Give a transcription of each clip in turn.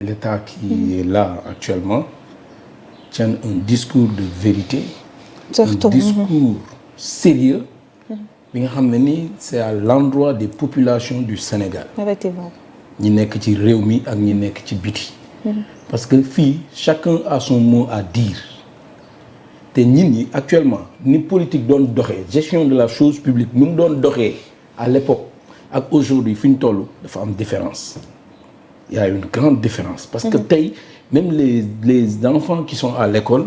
l'État qui est là actuellement tienne un discours de vérité, surtout un discours sérieux bi nga xam ne ni c'est à l'endroit des populations du Sénégal. Effectivement. ñi nekk ci réew mi ak ñi nekk ci biti. Parce que fii chacun a son mot à dire te nit ñi actuellement ni politique doon doxee gestion de la chose publique ni mu doon doxee à l'époque ak aujourd'hui fi ñu toll dafa am différence. Il y a une grande différence parce que tey même les enfants qui sont à l'école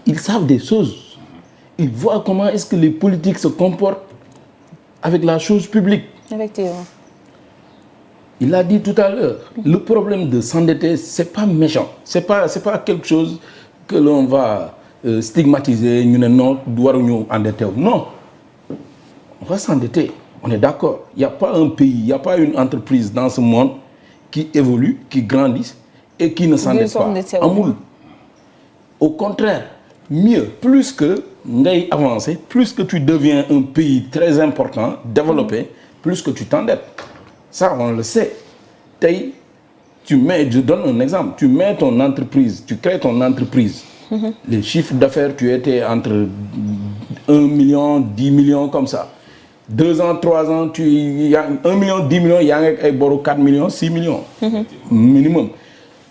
ils savent des choses. Ils voient comment est-ce que les politiques se comportent avec la chose publique. Effectivement. Il l'a dit tout à l'heure, le problème de s'endetter, c'est pas méchant. C'est pas quelque chose que l'on va stigmatiser, ñu ne non, waruñu endetter. Non. On va s'endetter. On est d'accord. Il n'y a pas un pays, il n'y a pas une entreprise dans ce monde qui évolue, qui grandisse et qui ne s'endette pas. Amul. Au contraire, mieux, plus que ngay avancer, plus que tu deviens un pays très important, développé, plus que tu t'endettes. Ça, on le sait. Je donne un exemple. Tu mets ton entreprise, tu crées ton entreprise. Les chiffres d'affaires, tu étais entre 1 million, 10 millions, comme ça. 2 ans, 3 ans, il y a 1 million, 10 millions, il y a 4 millions, 6 millions. Minimum.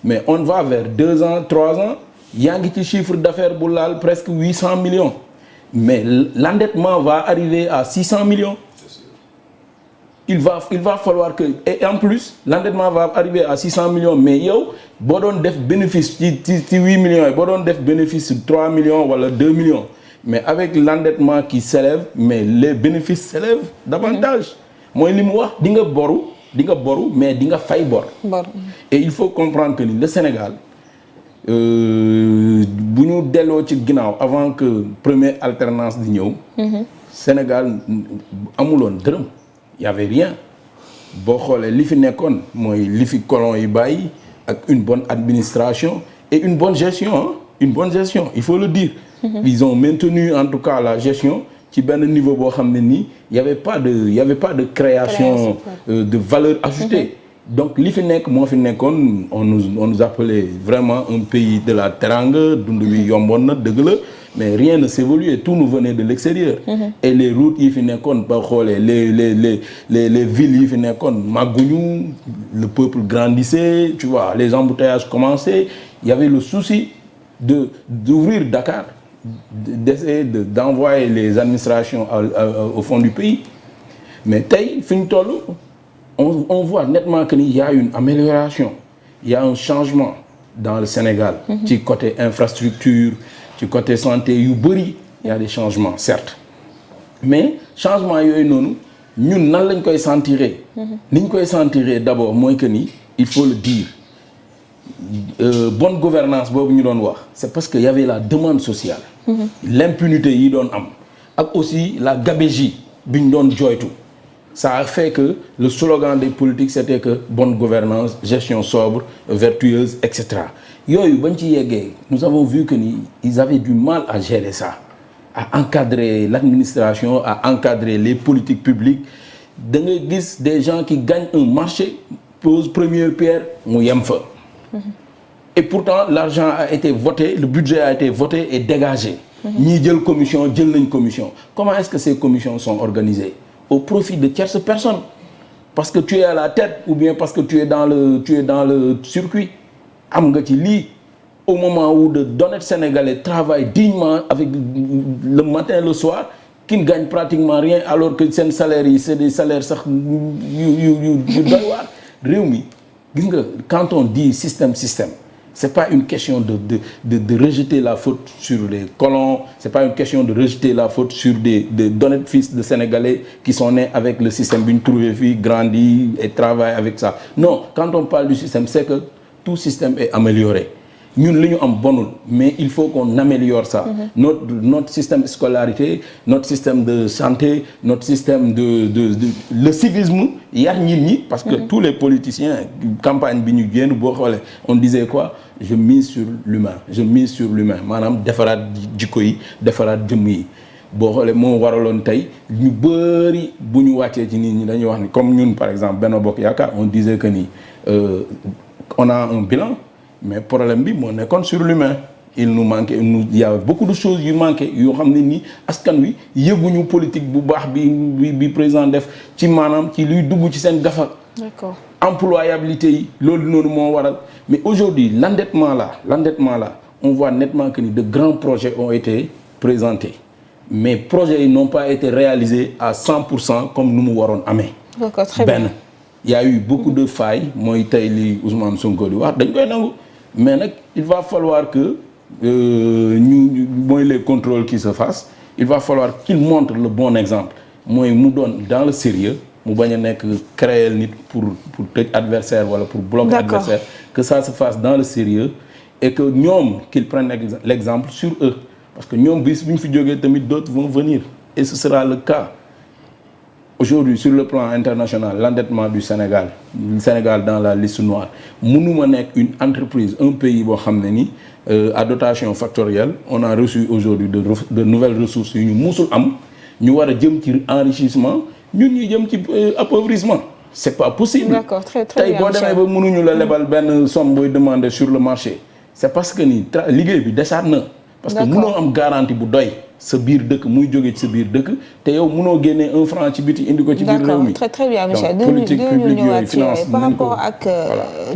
Mais on va vers 2 ans, 3 ans, il y a un petit chiffre d'affaires boulal, presque 800 millions. Mais l'endettement va arriver à 600 millions. Il va falloir que... Et en plus, l'endettement va arriver à 600 millions. Mais yo, bon def bénéfice, 8 millions, bon def bénéfice 3 millions ou 2 millions. Mais avec l'endettement qui s'élève, mais les bénéfices s'élèvent davantage. Moi, je dis que boru, mais dinga fay bor. Et il faut comprendre que le Sénégal, bu ñu delloo ci ginnaaw avant que première alternance di ñëw. Sénégal amuloon dërëm. Il y avait rien. Boo xoolee li fi nekkoon mooy li fi colon yi bàyyi ak une bonne administration et une bonne gestion, hein? Une bonne gestion, il faut le dire. Ils ont maintenu en tout cas la gestion ci benn niveau boo xam ne nii il y avait pas de création de valeur ajoutée. Donc li fi nekk moo fi nekkoon on nous appelait vraiment un pays de la teranga dund wi yomboon na dëgg la mais rien ne s'évoluait, tout nous venait de l'extérieur. Et les routes yi fi nekkoon ba xoolee les villes yi fi nekkoon màgguñu, le peuple grandissait, tu vois, les embouteillages commençaient. Il y avait le souci d'ouvrir Dakar, d'essayer d'envoyer les administrations au fond du pays. Mais tey fi ñu toll on voit nettement qu'il y a une amélioration, il y a un changement dans le Sénégal. Du côté infrastructure, du côté santé, il y a des changements, certes. Mais changement yooyu noonu ñun nan lañ koy sentiré. Ni ñu koy sentiré d'abord mooy que ni il faut le dire. Bonne gouvernance boobu ñu doon wax c'est parce que y avait la demande sociale. L'impunité yi doon am ak aussi la gabegie bi ñu doon joytu. Ça a fait que le slogan des politiques c'était que bonne gouvernance, gestion sobre, vertueuse, etc. Yooyu bañ ci yeggee nous avons vu que ni ils avaient du mal à gérer ça, à encadrer l'administration, à encadrer les politiques publiques. Da ngay gis des gens qui gagnent un marché, posent première pierre, mu yem fa. Et pourtant l'argent a été voté, le budget a été voté et dégagé. Ñii jël nañ commission. Comment est-ce que ces commissions sont organisées? Au profit de tierces personnes, parce que tu es à la tête ou bien parce que tu es dans le circuit. Am nga ci lii au moment où de d'honnêtes Sénégalais travaillent dignement avec le matin le soir, qui ne gagnent pratiquement rien alors que seen salaires yi c'est des salaires sax yu doy waar. Réew mi gis nga quand on dit système c'est pas une question de rejeter la faute sur les colons, c'est pas une question de rejeter la faute sur d'honnêtes fils de Sénégalais qui sont nés avec le système bi ñu trouvé fii, grandi et travaillent avec ça. Non, quand on parle du système, c'est que tout système est amélioré. Ñun li ñu am bonul, mais il faut qu'on améliore ça. Notre système de scolarité, notre système de santé, notre système le civisme, yar nit ñi parce que tous les politiciens campagne bi ñu génn boo xoolee on disait quoi? Je mise sur l'humain maanaam defaraat jikko yi, defaraat jëmm yi. Boo xoolee moo waraloon tey ñu bëri bu ñu wàccee ci nit ñi dañuy wax ni comme ñun par exemple Benno Bokk Yaakaar on disait que ni on a un bilan mais problème bi moo nekkoon sur l'humain. Il y a beaucoup de choses yu manqué yoo xam ne nii askan wi yëguñu politique bu baax bi président def ci maanaam ci luy dugg ci seen gafa. D'accord. Employabilité yi loolu noonu moo waral mais aujourd'hui l'endettement là on voit nettement que ni de grands projets ont été présentés mais projets yi n'ont pas été réalisés à 100% comme nu mu waroon amee. D'accord, très bien. benn y a eu beaucoup de failles mooy tey li Ousmane Sonko di wax dañ koy nangu mais nag il va falloir que mooy les contrôles qui se fassent il va falloir qu'il montre le bon exemple mooy mu doon dans le sérieux mu bañ a nekk créer nit pour tëj adversaire wala pour bloquer adversaire que ça se fasse dans le sérieux et que ñoom qu'ils prennent l'exemple sur eux parce que ñoom bis bu ñu fi jógee tamit d'autres vont venir et ce sera le cas aujourd'hui sur le plan international l'endettement du Sénégal dans la liste noire mënuma nekk une entreprise un pays boo xam ne ni à dotation factorielle on a reçu aujourd'hui de nouvelles ressources yu ñu musul am ñu war a jëm ci enrichissement ñun ñuy jëm ci appauvrissement c'est pas possible. D'accord, très très bien. tey boo demee ba mënuñu la lebal benn somme booy demander sur le marché c'est parce que ni liggéey bi desaat na. parce que mënoo am garantie bu doy sa biir dëkk muy jóge ci sa biir dëkk te yow mënoo génnee 1 franc ci biti indi ko ci biir réew mi. D'accord, très bien Michel. politique publique yooyu finance par rapport ak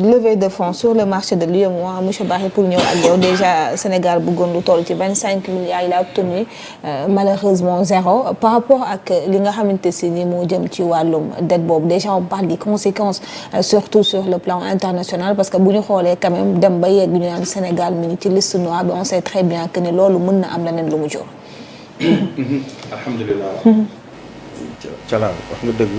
levée de fonds sur le marché de l'UEMOA monsieur Barry pour ñëw ak yow déjà Sénégal bëggoon lu toll ci 25 milliards il a obtenu malheureusement 0 par rapport ak li nga xamante si ni moo jëm ci wàllum dette boobu déjà on parle des conséquences surtout sur le plan international parce que bu ñu xoolee quand même dem ba yegg ñu naan Sénégal mi ngi ci liste noire bi on sait très bien que ne loolu mën na am leneen lu mu jur. alhamdulilah. Cala wax nga dëgg.